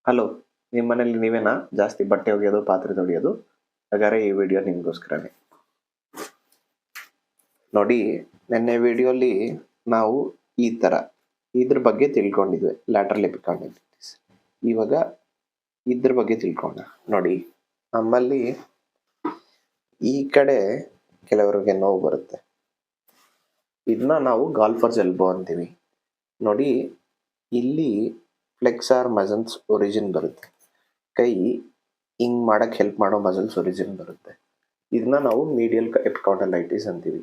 Hello, ನಿಮ್ಮ ಮನೇಲಿ ನೀವೇನಾ ಜಾಸ್ತಿ ಬಟ್ಟೆ ಒಗೆಯೋದು ಪಾತ್ರೆ ತೊಳೆಯೋದು? ಹಾಗಾದ್ರೆ ಈ ವಿಡಿಯೋ ನಿಮಗೋಸ್ಕರನೇ. ನೋಡಿ, ನೆನ್ನೆ ವಿಡಿಯೋಲಿ ನಾವು ಈ ತರ ಇದ್ರ ಬಗ್ಗೆ ತಿಳ್ಕೊಂಡಿದ್ವಿ, ಲ್ಯಾಟ್ರಲ್ ಎಪಿಕಾಂಡೈಲಿಟಿಸ್. ಇವಾಗ ಇದ್ರ ಬಗ್ಗೆ ತಿಳ್ಕೋಣ. ನೋಡಿ, ನಮ್ಮಲ್ಲಿ ಈ ಕಡೆ ಕೆಲವರಿಗೆ ನೋವು ಬರುತ್ತೆ. ಇದನ್ನ ನಾವು ಗಾಲ್ಫರ್ಸ್ ಎಲ್ಬೋ ಅಂತೀವಿ. ನೋಡಿ, ಇಲ್ಲಿ ಫ್ಲೆಕ್ಸಾರ್ ಮಸಲ್ಸ್ ಒರಿಜಿನ್ ಬರುತ್ತೆ. ಕೈ ಹಿಂಗ್ ಮಾಡಕ್ ಹೆಲ್ಪ್ ಮಾಡೋ ಮಸಲ್ಸ್ ಒರಿಜಿನ್ ಬರುತ್ತೆ. ಇದನ್ನ ನಾವು ಮೀಡಿಯಲ್ ಎಪಿಕಾಂಡೈಲಿಟಿಸ್ ಅಂತೀವಿ.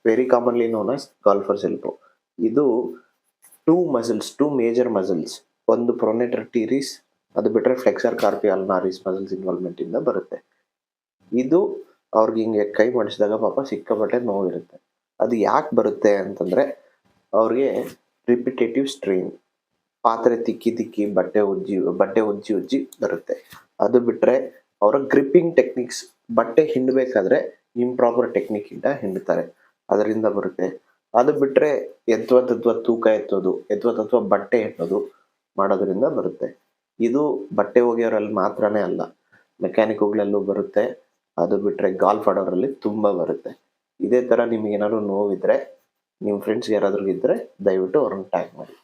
Very commonly known as ಗಾಲ್ಫರ್ಸ್ elbow. ಇದು ಟೂ ಮೇಜರ್ ಮಸಲ್ಸ್, ಒಂದು ಪ್ರೊನೇಟರ್ ಟೀರಿಸ್, ಅದು ಬಿಟ್ರೆ ಫ್ಲೆಕ್ಸರ್ ಕಾರ್ಪಿ ಅಲ್ನಾರಿಸ್ ಮಸಲ್ಸ್ ಇನ್ವಾಲ್ವ್ಮೆಂಟ್ ಇಂದ ಬರುತ್ತೆ. ಇದು ಅವ್ರಿಗೆ ಹಿಂಗೆ ಕೈ ಮಾಡಿಸಿದಾಗ ಪಾಪ ಸಿಕ್ಕಾಪಟ್ಟೆ ನೋವಿರುತ್ತೆ. ಅದು ಯಾಕೆ ಬರುತ್ತೆ ಅಂತಂದ್ರೆ ಅವ್ರಿಗೆ ರಿಪಿಟೇಟಿವ್ ಸ್ಟ್ರೈನ್, ಪಾತ್ರೆ ತಿಕ್ಕಿ ಬಟ್ಟೆ ಉಜ್ಜಿ ಬರುತ್ತೆ. ಅದು ಬಿಟ್ರೆ ಅವರ ಗ್ರಿಪ್ಪಿಂಗ್ ಟೆಕ್ನಿಕ್ಸ್, ಬಟ್ಟೆ ಹಿಂಡಬೇಕಾದ್ರೆ ಇಂಪ್ರಾಪರ್ ಟೆಕ್ನಿಕ್ ಇಂದ ಹಿಂಡ್ತಾರೆ, ಅದರಿಂದ ಬರುತ್ತೆ. ಅದು ಬಿಟ್ರೆ ಎತ್ವತ್ತತ್ವ ತೂಕ ಎತ್ತೋದು, ಎತ್ವತ್ತತ್ವ ಬಟ್ಟೆ ಎತ್ತೋದು ಮಾಡೋದ್ರಿಂದ ಬರುತ್ತೆ. ಇದು ಬಟ್ಟೆ ಒಗೆಯೋರಲ್ಲಿ ಮಾತ್ರನೇ ಅಲ್ಲ, ಮೆಕ್ಯಾನಿಕ್ಗಳಲ್ಲೂ ಬರುತ್ತೆ. ಅದು ಬಿಟ್ರೆ ಗಾಲ್ಫ್ ಆಡೋರಲ್ಲಿ ತುಂಬಾ ಬರುತ್ತೆ. ಇದೇ ತರ ನಿಮ್ಗೆ ಏನಾದ್ರು ನೋವಿದ್ರೆ, ನಿಮ್ಮ ಫ್ರೆಂಡ್ಸ್ ಯಾರಾದ್ರೂ ಇದ್ರೆ ದಯವಿಟ್ಟು ಅವ್ರನ್ನ ಟ್ಯಾಗ್ ಮಾಡಿ.